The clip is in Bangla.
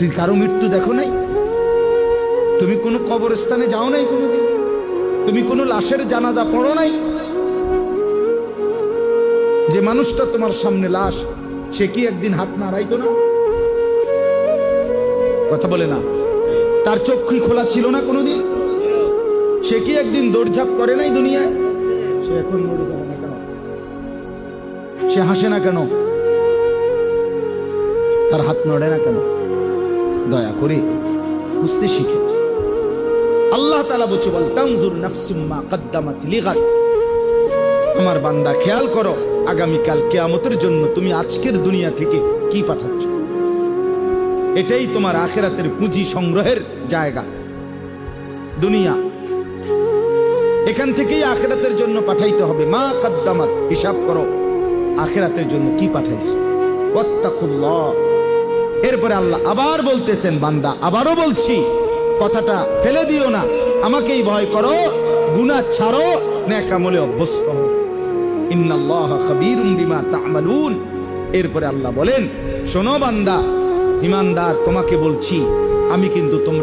তুই কারো মৃত্যু দেখো নাই? তুমি কোনো কবরস্থানে যাও নাই কোনোদিন? তুমি কোনো লাশের জানাজা পড়ো নাই? যে মানুষটা তোমার সামনে লাশ, সে কি একদিন হাত নাড়াইতো না? কথা বলে না? তার চক্ষুই খোলা ছিল না কোনোদিন? সে কি একদিন দৌড়ঝাঁপ করে নাই দুনিয়ায়? সে এখন মরে যাবে না কেন? সে হাসে না কেন? তার হাত নড়ে না কেন? দয়া করে বুঝতে শিখে। আল্লাহ তাআলা বলছে, বল তানজুর নাফসুম মা কদ্দামাত লিগাদ। আমার বান্দা, খেয়াল করো আগামীকাল কিয়ামতের জন্য তুমি আজকের দুনিয়া থেকে কি পাঠাচ্ছ। এটাই তোমার আখিরাতের পুঁজি সংগ্রহের জায়গা। দুনিয়া এখান থেকেই আখিরাতের জন্য পাঠাইতে হবে। মা কদ্দামাত, হিসাব করো আখিরাতের জন্য কি পাঠাইছো। ওয়াত্তাকুল্লাহ। এরপরে আল্লাহ আবার বলতেছেন, বান্দা আবারও বলছি, কথাটা ফেলে দিও না, আমাকেই ভয় করো, গুনাহ ছাড়ো, নেক আমলে অভ্যস্ত হও। ইন্নাল্লাহা খাবীরুম বিমা তা'মালুন। এরপরে আল্লাহ বলেন, শোনো বান্দা, ঈমানদার, তোমাকে বলছি, আমি কিন্তু তোমরা